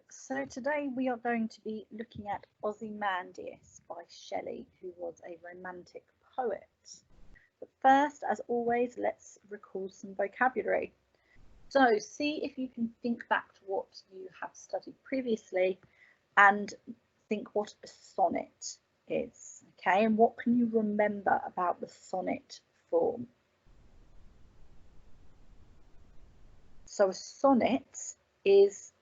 So today we are going to be looking at Ozymandias by Shelley, who was a romantic poet. But first, as always, let's recall some vocabulary. So see if you can think back to what you have studied previously and think what a sonnet is, okay? And what can you remember about the sonnet form? So a sonnet is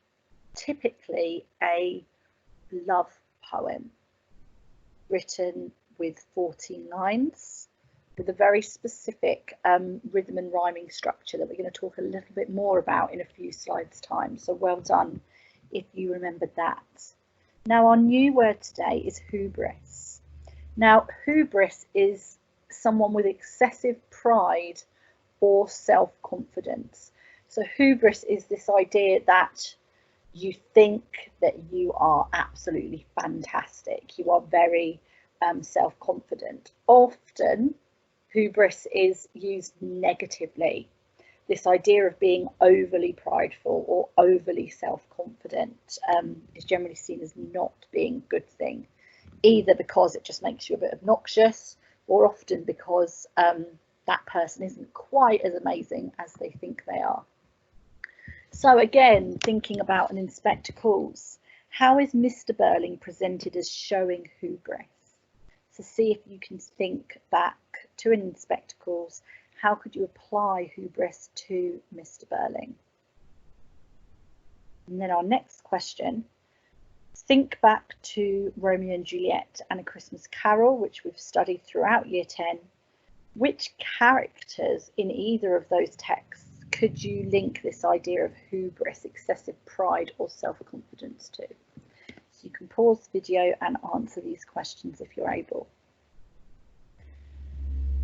typically a love poem written with 14 lines with a very specific rhythm and rhyming structure that we're going to talk a little bit more about in a few slides time. So well done if you remembered that. Now our new word today is hubris. Now hubris is someone with excessive pride or self-confidence. So hubris is this idea that you think that you are absolutely fantastic. You are very self-confident. Often, hubris is used negatively. This idea of being overly prideful or overly self-confident is generally seen as not being a good thing, either because it just makes you a bit obnoxious, or often because that person isn't quite as amazing as they think they are. So again, thinking about an Inspector Calls, how is Mr. Burling presented as showing hubris? So see if you can think back to an Inspector Calls, how could you apply hubris to Mr. Burling? And then our next question, think back to Romeo and Juliet and A Christmas Carol, which we've studied throughout Year 10. Which characters in either of those texts could you link this idea of hubris, excessive pride or self-confidence to? So you can pause the video and answer these questions if you're able.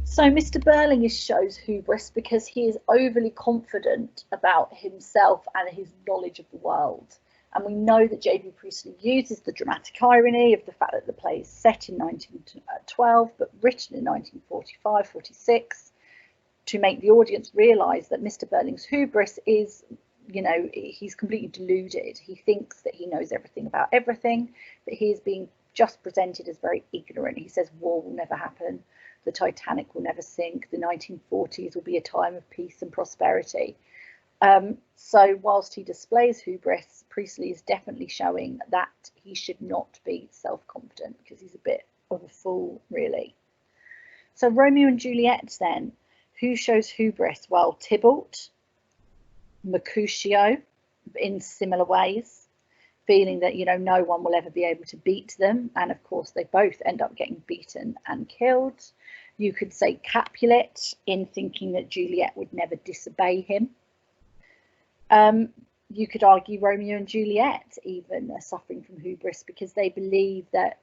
So Mr. Burling shows hubris because he is overly confident about himself and his knowledge of the world. And we know that J.B. Priestley uses the dramatic irony of the fact that the play is set in 1912 but written in 1945-46. To make the audience realise that Mr. Burling's hubris is, he's completely deluded. He thinks that he knows everything about everything, but he is being just presented as very ignorant. He says war will never happen, the Titanic will never sink, the 1940s will be a time of peace and prosperity. So whilst he displays hubris, Priestley is definitely showing that he should not be self-confident because he's a bit of a fool, really. So Romeo and Juliet then. Who shows hubris? Well, Tybalt, Mercutio, in similar ways, feeling that, no one will ever be able to beat them. And of course, they both end up getting beaten and killed. You could say Capulet in thinking that Juliet would never disobey him. You could argue Romeo and Juliet even are suffering from hubris because they believe that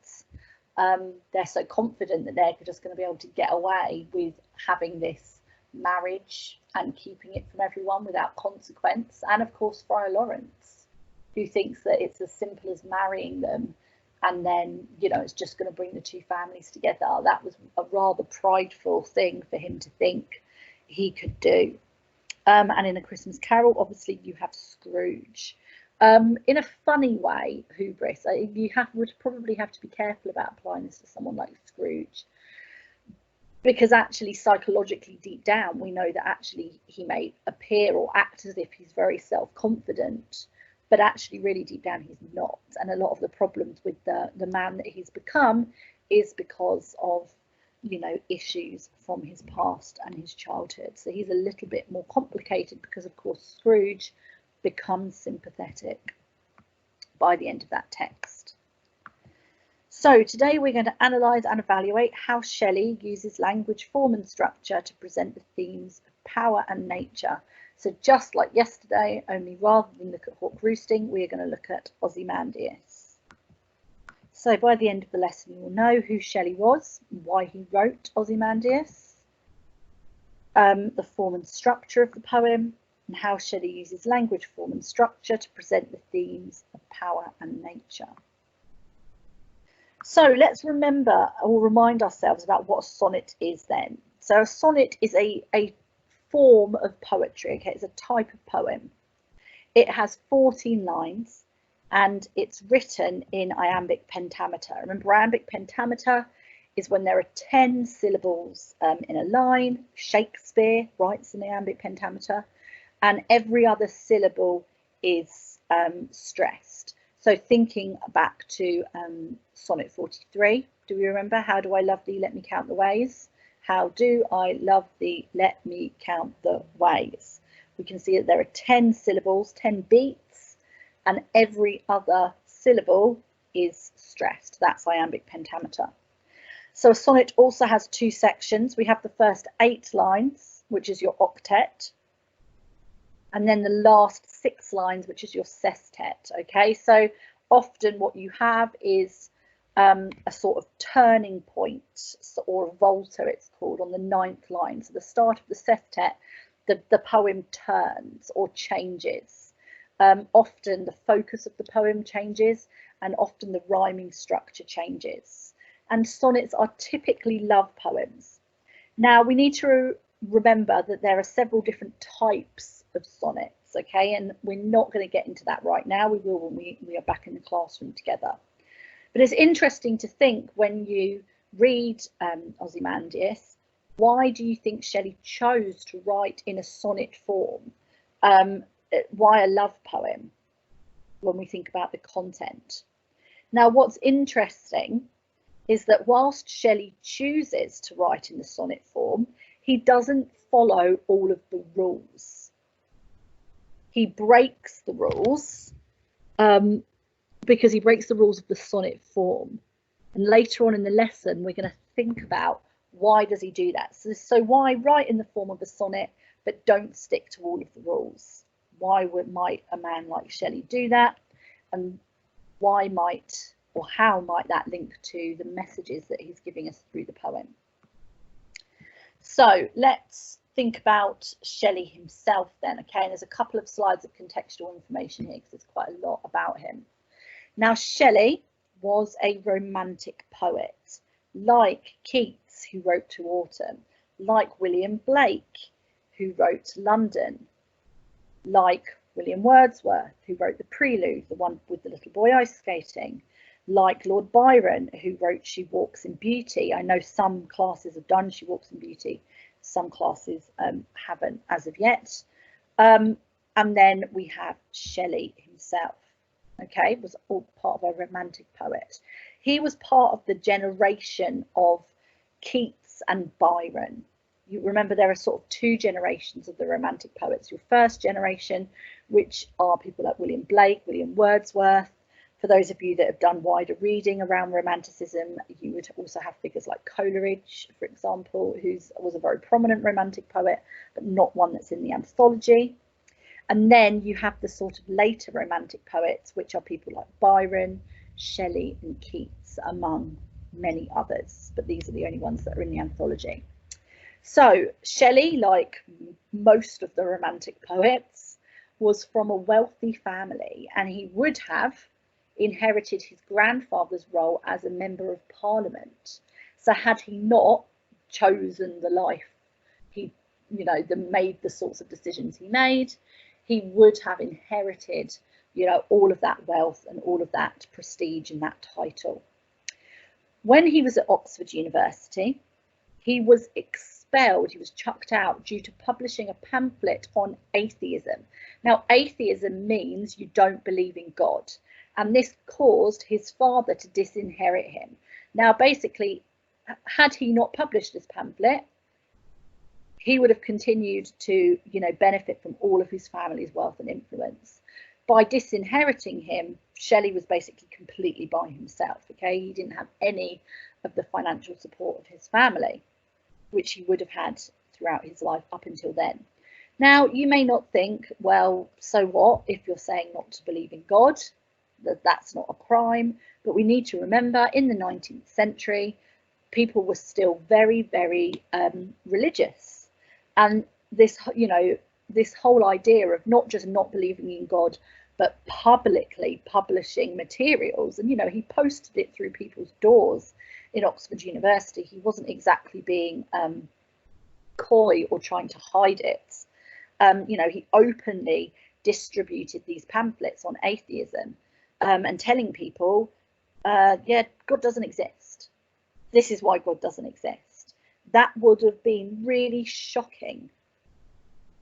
they're so confident that they're just going to be able to get away with having this marriage and keeping it from everyone without consequence. And of course Friar Lawrence, who thinks that it's as simple as marrying them and then it's just going to bring the two families together. That was a rather prideful thing for him to think he could do. And in A Christmas Carol, obviously you have Scrooge. In a funny way, hubris, you would probably have to be careful about applying this to someone like Scrooge, because actually psychologically deep down we know that actually he may appear or act as if he's very self-confident, but actually really deep down he's not. And a lot of the problems with the man that he's become is because of issues from his past and his childhood. So he's a little bit more complicated because of course Scrooge becomes sympathetic by the end of that text. So today we're going to analyse and evaluate how Shelley uses language, form and structure to present the themes of power and nature. So just like yesterday, only rather than look at hawk roosting, we're going to look at Ozymandias. So by the end of the lesson, you will know who Shelley was, why he wrote Ozymandias, the form and structure of the poem, and how Shelley uses language, form and structure to present the themes of power and nature. So let's remember or remind ourselves about what a sonnet is then. So a sonnet is a form of poetry, okay? It's a type of poem. It has 14 lines. and it's written in iambic pentameter. Remember, iambic pentameter is when there are 10 syllables in a line. Shakespeare writes in iambic pentameter, and every other syllable is stressed. So thinking back to Sonnet 43, do we remember? How do I love thee? Let me count the ways. How do I love thee? Let me count the ways. We can see that there are 10 syllables, 10 beats, and every other syllable is stressed. That's iambic pentameter. So a sonnet also has 2 sections. We have the first 8 lines, which is your octet, and then the last 6 lines, which is your sestet. Okay, so often what you have is a sort of turning point, or a volta it's called, on the 9th line. So the start of the sestet, the poem turns or changes. Often the focus of the poem changes, and often the rhyming structure changes. And sonnets are typically love poems. Now we need to remember that there are several different types of sonnets, okay, and we're not going to get into that right now. We will when we are back in the classroom together. But it's interesting to think, when you read Ozymandias, why do you think Shelley chose to write in a sonnet form? Why a love poem when we think about the content? Now, what's interesting is that whilst Shelley chooses to write in the sonnet form, he doesn't follow all of the rules. He breaks the rules because he breaks the rules of the sonnet form. And later on in the lesson, we're going to think about why does he do that. So why write in the form of a sonnet but don't stick to all of the rules? Why might a man like Shelley do that? And why might, or how might that link to the messages that he's giving us through the poem? So let's think about Shelley himself then, okay? And there's a couple of slides of contextual information here because there's quite a lot about him. Now, Shelley was a romantic poet, like Keats, who wrote To Autumn, like William Blake, who wrote London, like William Wordsworth, who wrote The Prelude, the one with the little boy ice skating, like Lord Byron, who wrote She Walks in Beauty. I know some classes have done She Walks in Beauty, some classes haven't as of yet. And then we have Shelley himself, okay, was all part of a romantic poet. He was part of the generation of Keats and Byron. You remember there are sort of 2 generations of the romantic poets. Your first generation, which are people like William Blake, William Wordsworth. For those of you that have done wider reading around romanticism, you would also have figures like Coleridge, for example, who was a very prominent romantic poet, but not one that's in the anthology. And then you have the sort of later romantic poets, which are people like Byron, Shelley and Keats, among many others, but these are the only ones that are in the anthology. So Shelley, like most of the romantic poets, was from a wealthy family, and he would have inherited his grandfather's role as a member of parliament. So had he not chosen the life he, made the sorts of decisions he made, he would have inherited, all of that wealth and all of that prestige and that title. When he was at Oxford University, he was expelled, he was chucked out due to publishing a pamphlet on atheism. Now, atheism means you don't believe in God, and this caused his father to disinherit him. Now, basically, had he not published this pamphlet, he would have continued to, benefit from all of his family's wealth and influence. By disinheriting him, Shelley was basically completely by himself, okay? He didn't have any of the financial support of his family, which he would have had throughout his life up until then. Now, you may not think, well, so what if you're saying not to believe in God? That's not a crime. But we need to remember, in the 19th century, people were still very, very religious. And this, this whole idea of not just not believing in God, but publicly publishing materials, and he posted it through people's doors in Oxford University. He wasn't exactly being coy or trying to hide it. He openly distributed these pamphlets on atheism. and telling people, yeah, God doesn't exist. This is why God doesn't exist. That would have been really shocking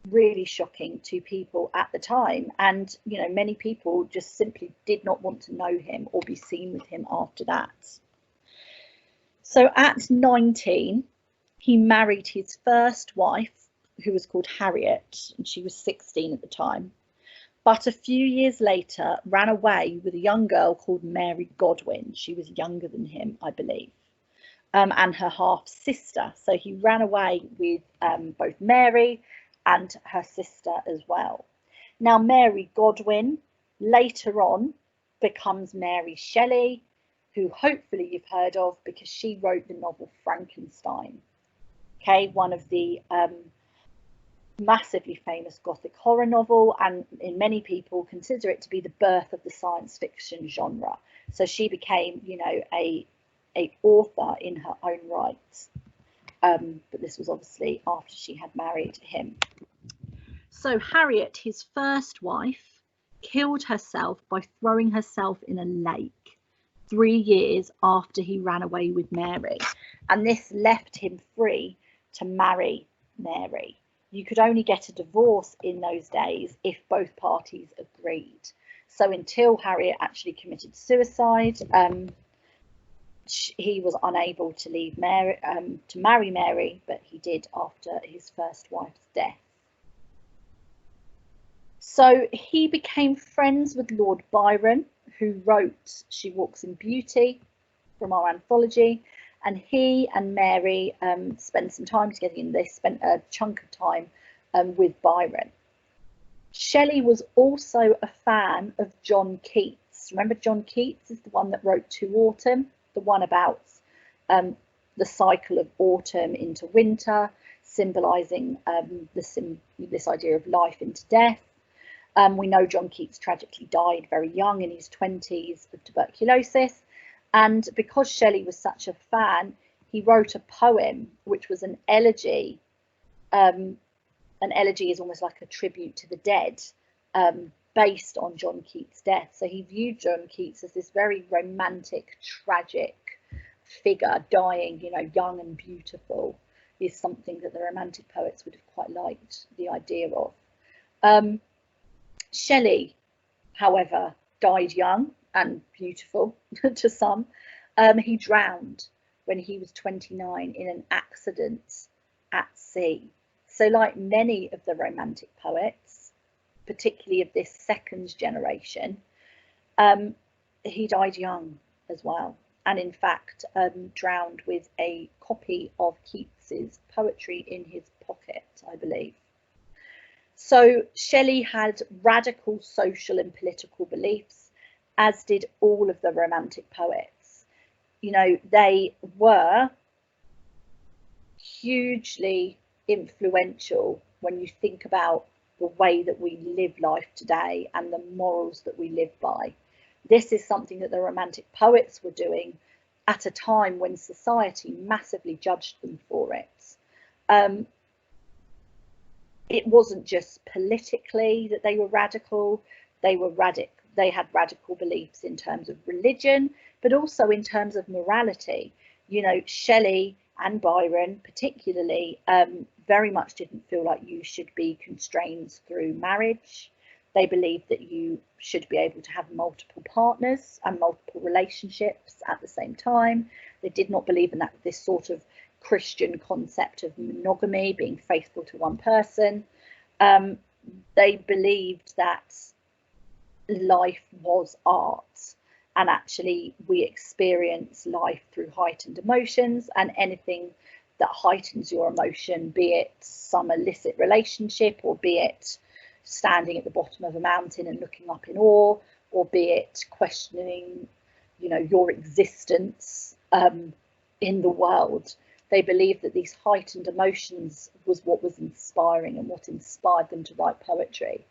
to people at the time. And, you know, many people just simply did not want to know him or be seen with him after that. So at 19, he married his first wife, who was called Harriet, and she was 16 at the time. But a few years later, ran away with a young girl called Mary Godwin. She was younger than him, I believe, and her half sister. So he ran away with both Mary and her sister as well. Now, Mary Godwin later on becomes Mary Shelley, who hopefully you've heard of because she wrote the novel Frankenstein. Okay, one of the massively famous Gothic horror novel, and in many people consider it to be the birth of the science fiction genre. So she became, you know, a author in her own right. But this was obviously after she had married him. So Harriet, his first wife, killed herself by throwing herself in a lake 3 years after he ran away with Mary, and this left him free to marry Mary. You could only get a divorce in those days if both parties agreed. So until Harriet actually committed suicide, he was unable to leave Mary, to marry Mary, but he did after his first wife's death. So he became friends with Lord Byron, who wrote She Walks in Beauty from our anthology, and he and Mary spent some time together, and they spent a chunk of time with Byron. Shelley was also a fan of John Keats. Remember, John Keats is the one that wrote To Autumn, the one about the cycle of autumn into winter, symbolising this idea of life into death. We know John Keats tragically died very young, in his 20s, of tuberculosis. And because Shelley was such a fan, he wrote a poem, which was an elegy. An elegy is almost like a tribute to the dead, based on John Keats' death. So he viewed John Keats as this very romantic, tragic figure, dying, you know, young and beautiful, is something that the Romantic poets would have quite liked the idea of. Shelley, however, died young and beautiful to some. He drowned when he was 29 in an accident at sea. So like many of the Romantic poets, particularly of this second generation, he died young as well, and in fact drowned with a copy of Keats's poetry in his pocket, I believe. So Shelley had radical social and political beliefs, as did all of the Romantic poets. You know, they were hugely influential when you think about the way that we live life today and the morals that we live by. This is something that the Romantic poets were doing at a time when society massively judged them for it. It wasn't just politically that they were radical, they had radical beliefs in terms of religion, but also in terms of morality. You know, Shelley and Byron particularly very much didn't feel like you should be constrained through marriage. They believed that you should be able to have multiple partners and multiple relationships at the same time. They did not believe in this sort of Christian concept of monogamy, being faithful to one person. They believed that life was art, and actually we experience life through heightened emotions, and anything that heightens your emotion, be it some illicit relationship, or be it standing at the bottom of a mountain and looking up in awe, or be it questioning, you know, your existence in the world. They believed that these heightened emotions was what was inspiring and what inspired them to write poetry.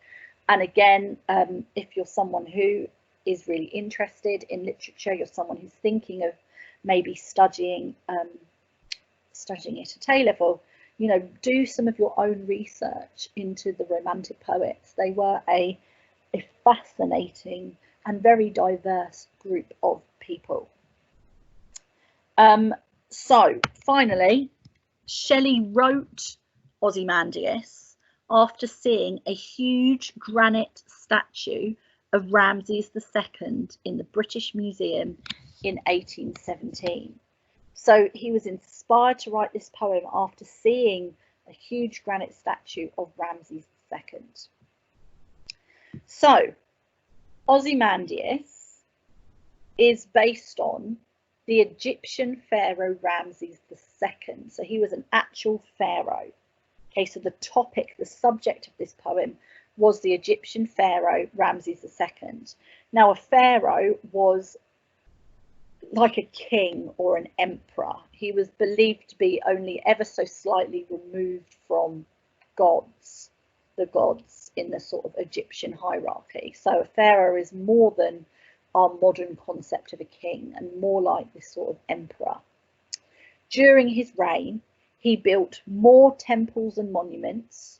And again, if you're someone who is really interested in literature, you're someone who's thinking of maybe studying it at A level, you know, do some of your own research into the Romantic poets. They were a fascinating and very diverse group of people. So finally, Shelley wrote Ozymandias after seeing a huge granite statue of Ramses II in the British Museum in 1817. So he was inspired to write this poem after seeing a huge granite statue of Ramses II. So Ozymandias is based on the Egyptian pharaoh Ramses II. So he was an actual pharaoh. Okay, so the topic, the subject of this poem was the Egyptian pharaoh Ramses II. Now, a pharaoh was like a king or an emperor. He was believed to be only ever so slightly removed from gods, the gods in the sort of Egyptian hierarchy. So a pharaoh is more than our modern concept of a king and more like this sort of emperor. During his reign, he built more temples and monuments,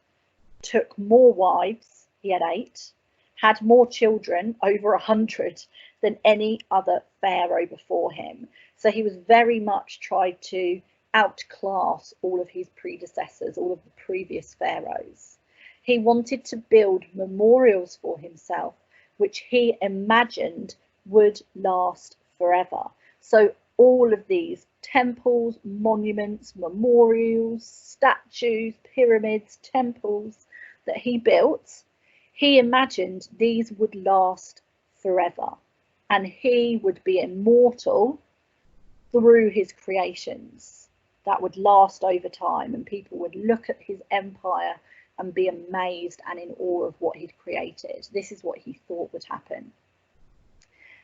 took more wives, he had 8, had more children, over 100, than any other pharaoh before him. So he was very much tried to outclass all of his predecessors, all of the previous pharaohs. He wanted to build memorials for himself, which he imagined would last forever. So all of these temples, monuments, memorials, statues, pyramids, temples that he built, he imagined these would last forever, and he would be immortal through his creations that would last over time, and people would look at his empire and be amazed and in awe of what he'd created. This is what he thought would happen.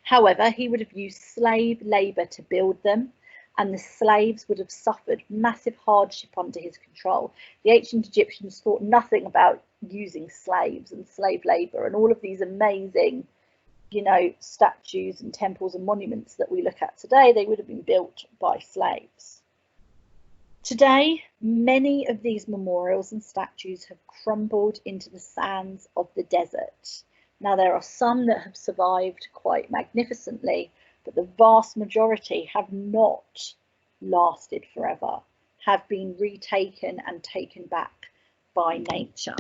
However, he would have used slave labour to build them, and the slaves would have suffered massive hardship under his control. The ancient Egyptians thought nothing about using slaves and slave labour, and all of these amazing, you know, statues and temples and monuments that we look at today, they would have been built by slaves. Today, many of these memorials and statues have crumbled into the sands of the desert. Now, there are some that have survived quite magnificently, but the vast majority have not lasted forever, have been retaken and taken back by nature.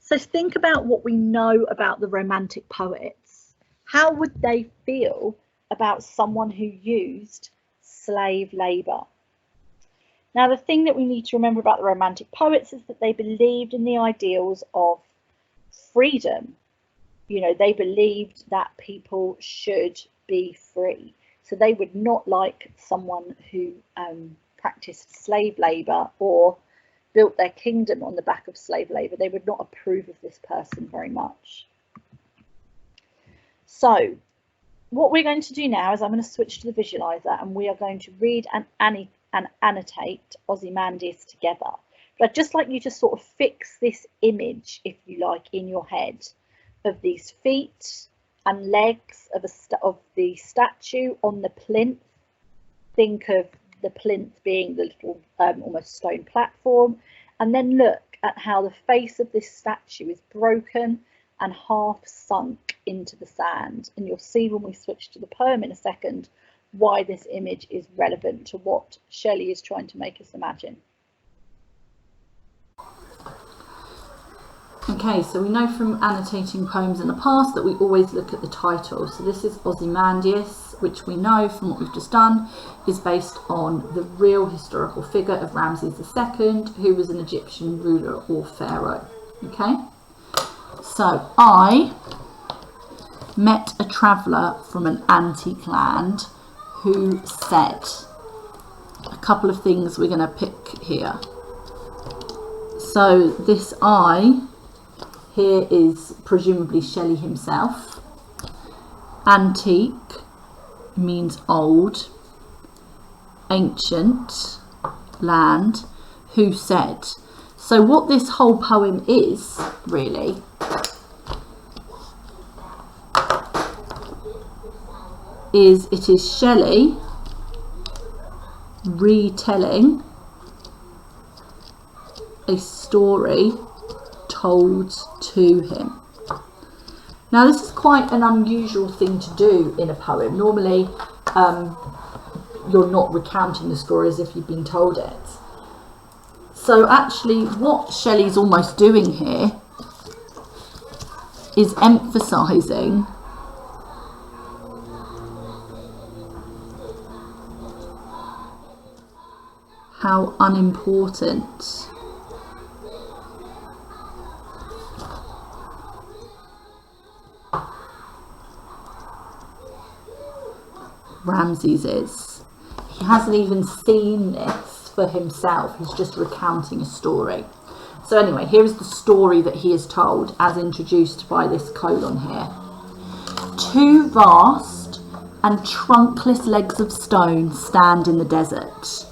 So think about what we know about the Romantic poets. How would they feel about someone who used slave labour? Now, the thing that we need to remember about the Romantic poets is that they believed in the ideals of freedom. You know, they believed that people should be free. So they would not like someone who practiced slave labour or built their kingdom on the back of slave labour. They would not approve of this person very much. So what we're going to do now is I'm going to switch to the visualizer, and we are going to read and annotate Ozymandias together. But I'd just like you to sort of fix this image, if you like, in your head of these feet and legs of the statue on the plinth. Think of the plinth being the little almost stone platform, and then look at how the face of this statue is broken and half sunk into the sand. And you'll see when we switch to the poem in a second why this image is relevant to what Shelley is trying to make us imagine. Okay, so we know from annotating poems in the past that we always look at the title. So this is Ozymandias, which we know from what we've just done is based on the real historical figure of Ramses II, who was an Egyptian ruler or pharaoh. Okay, so I met a traveller from an antique land who said a couple of things we're going to pick here. So this I here is presumably Shelley himself. Antique means old, ancient, land, who said. So what this whole poem is, really, it is Shelley retelling a story told to him. Now this is quite an unusual thing to do in a poem. Normally you're not recounting the story as if you've been told it. So actually what Shelley's almost doing here is emphasising how unimportant Ramses is. He hasn't even seen this for himself, he's just recounting a story. So anyway, here is the story that he is told as introduced by this colon here. Two vast and trunkless legs of stone stand in the desert.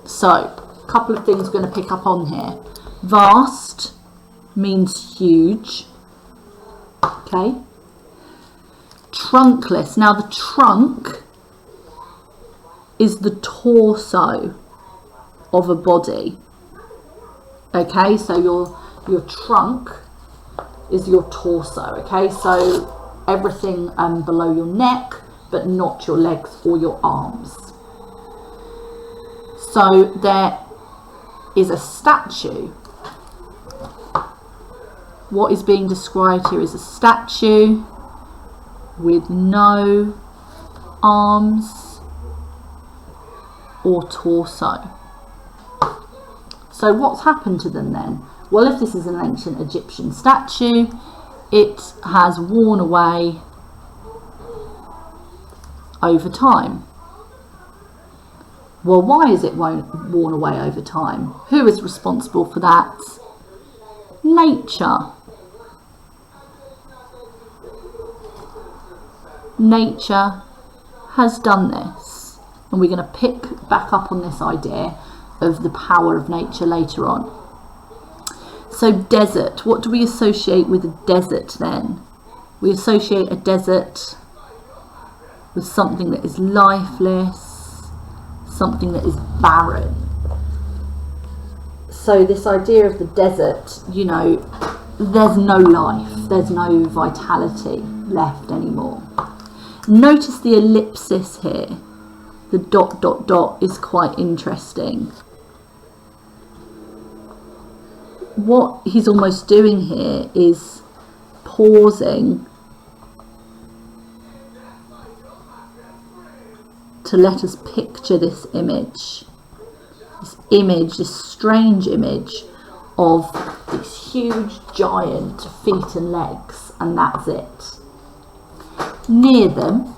So, a couple of things we're going to pick up on here. Vast means huge. Okay. Trunkless. Now the trunk is the torso of a body. Okay, so your trunk is your torso. Okay, so everything below your neck, but not your legs or your arms. So there is a statue. What is being described here is a statue with no arms or torso. So what's happened to them then? Well, if this is an ancient Egyptian statue, it has worn away over time. Well, why is it worn away over time? Who is responsible for that? Nature. Nature has done this, and we're going to pick back up on this idea of the power of nature later on. So desert, what do we associate with a desert then? We associate a desert with something that is lifeless, something that is barren. So this idea of the desert, you know, there's no life, there's no vitality left anymore. Notice the ellipsis here. The ... is quite interesting. What he's almost doing here is pausing to let us picture this image. This strange image of this huge giant feet and legs, and that's it. Near them,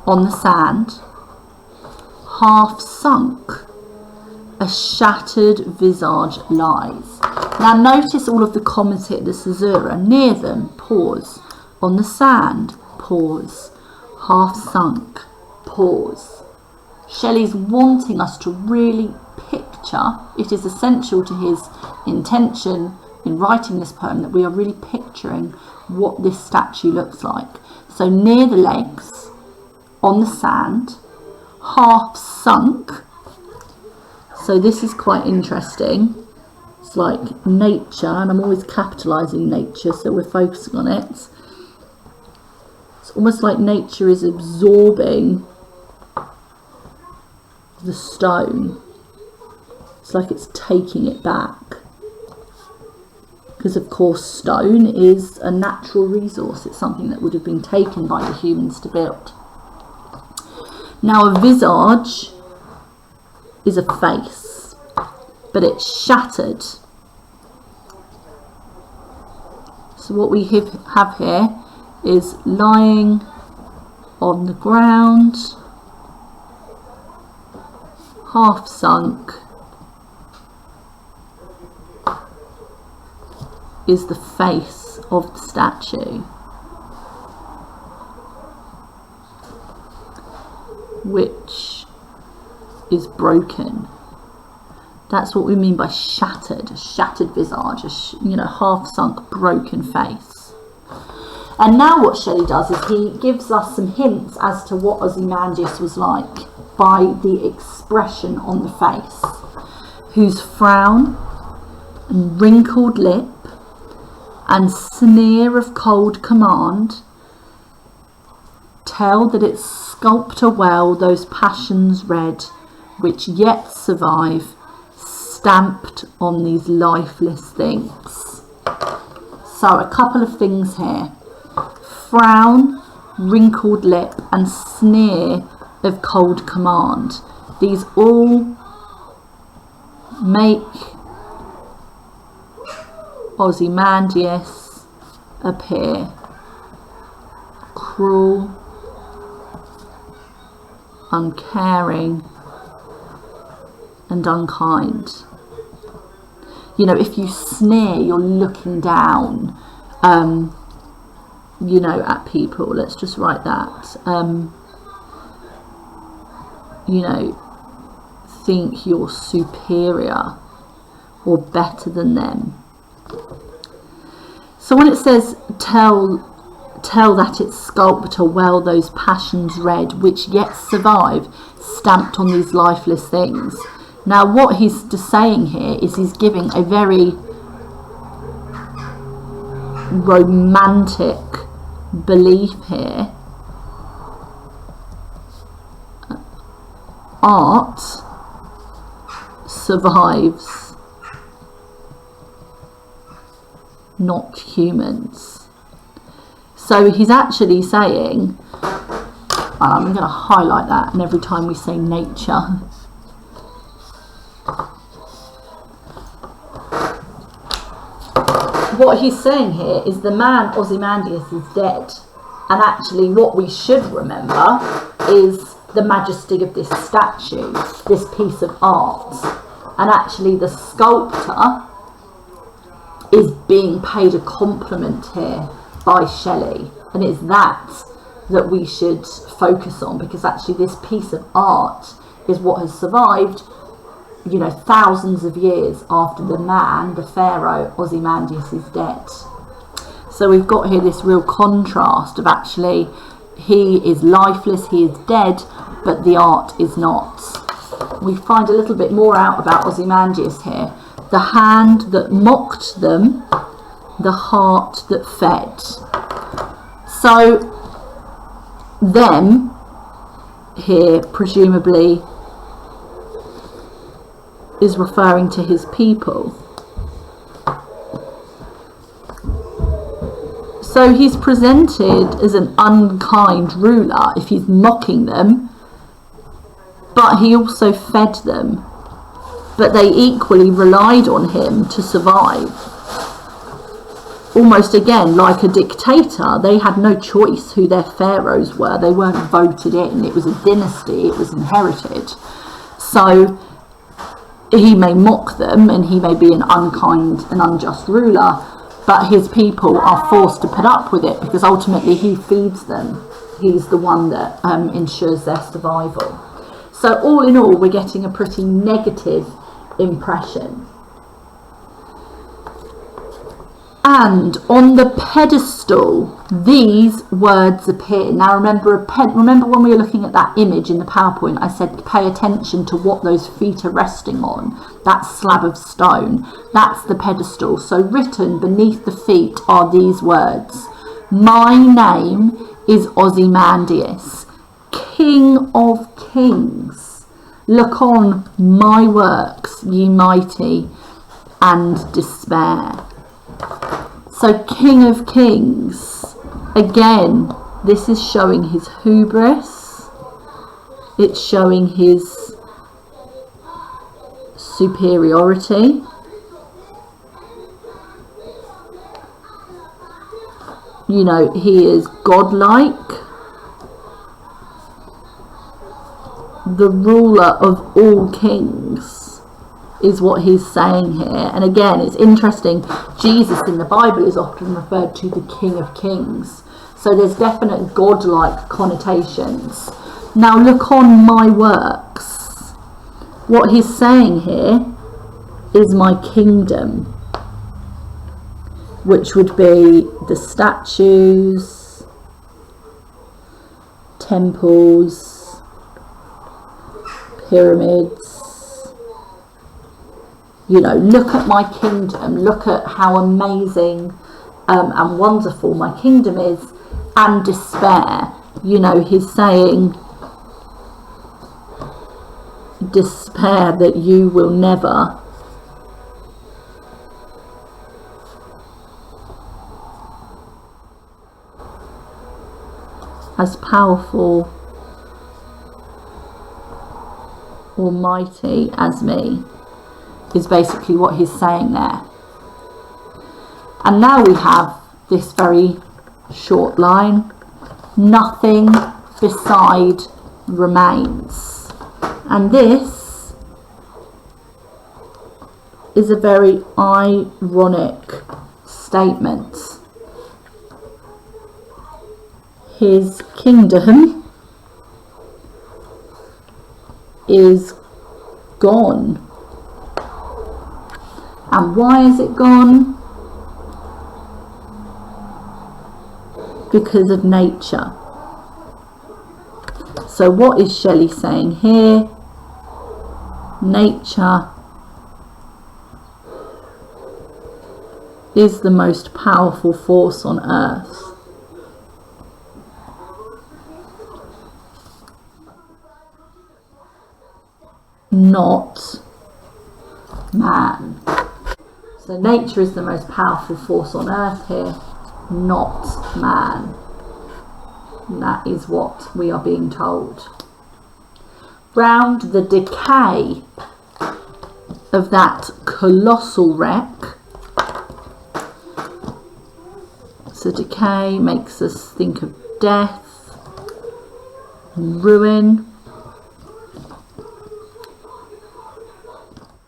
on the sand, half sunk, a shattered visage lies. Now notice all of the commas here, the caesura. Near them, pause. On the sand, pause. Half sunk, pause. Shelley's wanting us to really picture, it is essential to his intention in writing this poem that we are really picturing what this statue looks like. So near the legs, on the sand, half sunk. So this is quite interesting. It's like nature, and I'm always capitalising nature, so we're focusing on it. It's almost like nature is absorbing the stone. It's like it's taking it back. Because of course stone is a natural resource. It's something that would have been taken by the humans to build. Now a visage is a face, but it's shattered. So what we have here is lying on the ground, half sunk, is the face of the statue, which is broken. That's what we mean by shattered, a shattered visage, a half sunk, broken face. And now what Shelley does is he gives us some hints as to what Ozymandias was like by the expression on the face, whose frown and wrinkled lip and sneer of cold command, tell that its sculptor well those passions red, which yet survive, stamped on these lifeless things. So a couple of things here. Frown, wrinkled lip, and sneer of cold command. These all make Ozymandias appear cruel, uncaring, and unkind. You know, if you sneer, you're looking down, you know, at people. Let's just write that. You know, think you're superior or better than them. So when it says tell that its sculptor well those passions red, which yet survive, stamped on these lifeless things. Now what he's just saying here is he's giving a very romantic belief here. Art survives, not humans. So he's actually saying, I'm going to highlight that, and every time we say nature, what he's saying here is the man Ozymandias is dead, and actually what we should remember is the majesty of this statue, this piece of art, and actually the sculptor is being paid a compliment here by Shelley, and it's that we should focus on, because actually this piece of art is what has survived, you know, thousands of years after the man, the pharaoh Ozymandias, is dead. So we've got here this real contrast of actually he is lifeless, he is dead, but the art is not. We find a little bit more out about Ozymandias here. The hand that mocked them, the heart that fed. So them here presumably is referring to his people. So he's presented as an unkind ruler if he's mocking them, but he also fed them. But they equally relied on him to survive. Almost again like a dictator, they had no choice who their pharaohs were. They weren't voted in. It was a dynasty, it was inherited. So he may mock them and he may be an unkind and unjust ruler, but his people are forced to put up with it because ultimately he feeds them. He's the one that ensures their survival. So all in all, we're getting a pretty negative impression. And on the pedestal, these words appear. Now remember when we were looking at that image in the PowerPoint, I said pay attention to what those feet are resting on. That slab of stone, that's the pedestal. So written beneath the feet are these words: my name is Ozymandias, King of Kings. Look on my works, ye mighty, and despair. So King of Kings, again, this is showing his hubris, it's showing his superiority. You know, he is godlike, the ruler of all kings is what he's saying here. And again, it's interesting, Jesus in the Bible is often referred to the King of Kings, so there's definite godlike connotations. Now look on my works. What he's saying here is my kingdom, which would be the statues, temples, pyramids. You know, look at my kingdom, look at how amazing and wonderful my kingdom is, and despair. You know, he's saying, despair that you will never as powerful or mighty as me, is basically what he's saying there. And now we have this very short line, nothing beside remains. And this is a very ironic statement. His kingdom is gone. And why is it gone? Because of nature. So what is Shelley saying here? Nature is the most powerful force on earth. Not man. So nature is the most powerful force on earth here, not man. And that is what we are being told. Round the decay of that colossal wreck. So decay makes us think of death and ruin.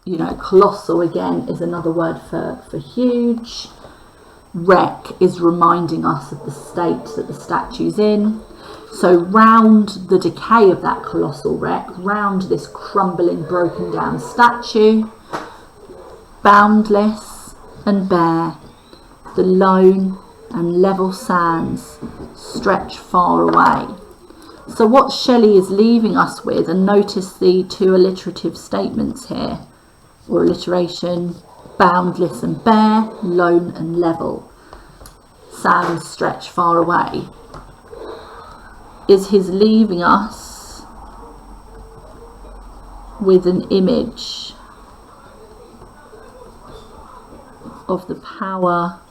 You know, colossal again is another word for huge. Wreck is reminding us of the state that the statue's in. So round the decay of that colossal wreck, round this crumbling, broken down statue, boundless and bare, the lone and level sands stretch far away. So what Shelley is leaving us with, and notice the two alliterative statements here, or alliteration, boundless and bare, lone and level, sands stretch far away, is his leaving us with an image of the power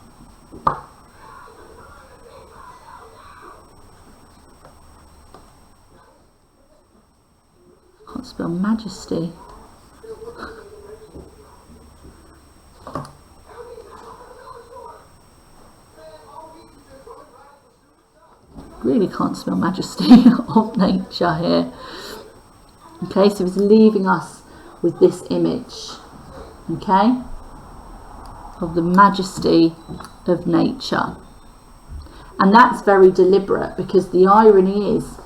I can't spell majesty. Really can't spell majesty of nature here. Okay, so he's leaving us with this image, okay, of the majesty of nature. And that's very deliberate, because the irony is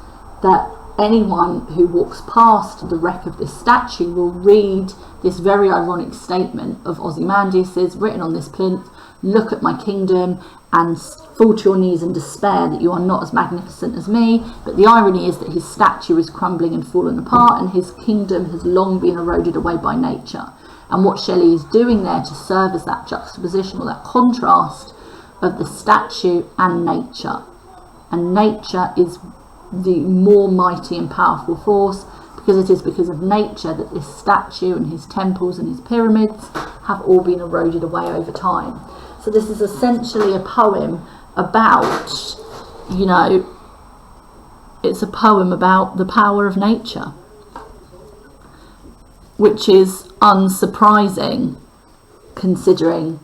that anyone who walks past the wreck of this statue will read this very ironic statement of Ozymandias's written on this plinth: look at my kingdom, and fall to your knees in despair that you are not as magnificent as me. But the irony is that his statue is crumbling and falling apart, and his kingdom has long been eroded away by nature. And what Shelley is doing there to serve as that juxtaposition, or that contrast of the statue and nature. And nature is the more mighty and powerful force, because it is because of nature that this statue and his temples and his pyramids have all been eroded away over time. So this is essentially a poem about, you know, it's a poem about the power of nature, which is unsurprising considering,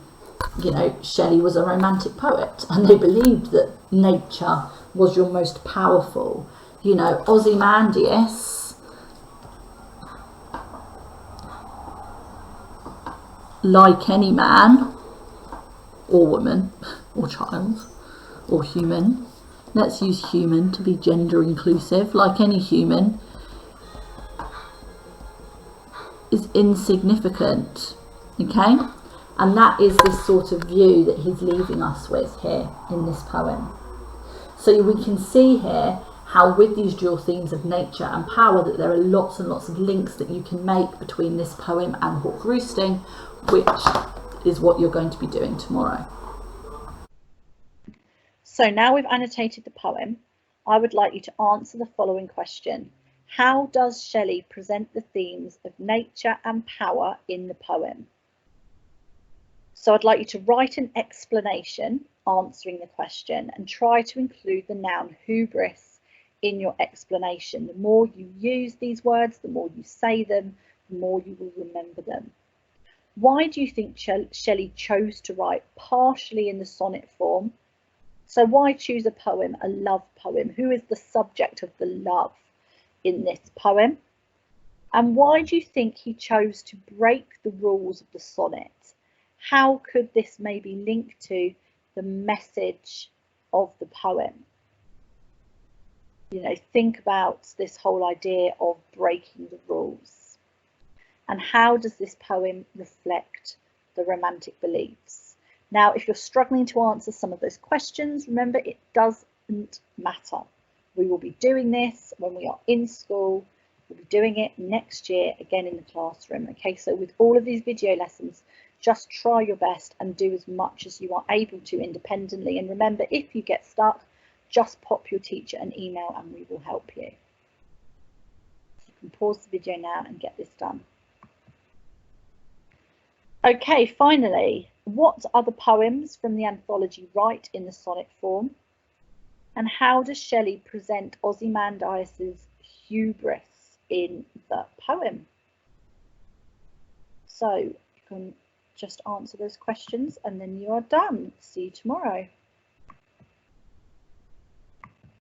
you know, Shelley was a romantic poet and they believed that nature was your most powerful. You know, Ozymandias, like any man or woman or child or human, let's use human to be gender inclusive, like any human, is insignificant, okay? And that is this sort of view that he's leaving us with here in this poem. So we can see here how with these dual themes of nature and power that there are lots and lots of links that you can make between this poem and hawk roosting, which is what you're going to be doing tomorrow. So now we've annotated the poem, I would like you to answer the following question. How does Shelley present the themes of nature and power in the poem? So I'd like you to write an explanation answering the question and try to include the noun hubris in your explanation. The more you use these words, the more you say them, the more you will remember them. Why do you think Shelley chose to write partially in the sonnet form? So why choose a poem, a love poem? Who is the subject of the love in this poem? And why do you think he chose to break the rules of the sonnet? How could this maybe link to the message of the poem? You know, think about this whole idea of breaking the rules. And how does this poem reflect the romantic beliefs? Now, if you're struggling to answer some of those questions, remember it doesn't matter. We will be doing this when we are in school. We'll be doing it next year, again in the classroom. Okay, so with all of these video lessons, just try your best and do as much as you are able to independently. And remember, if you get stuck, just pop your teacher an email and we will help you. You can pause the video now and get this done. Okay, finally, what other poems from the anthology write in the sonnet form? And how does Shelley present Ozymandias' hubris in the poem? So you can just answer those questions and then you are done. See you tomorrow.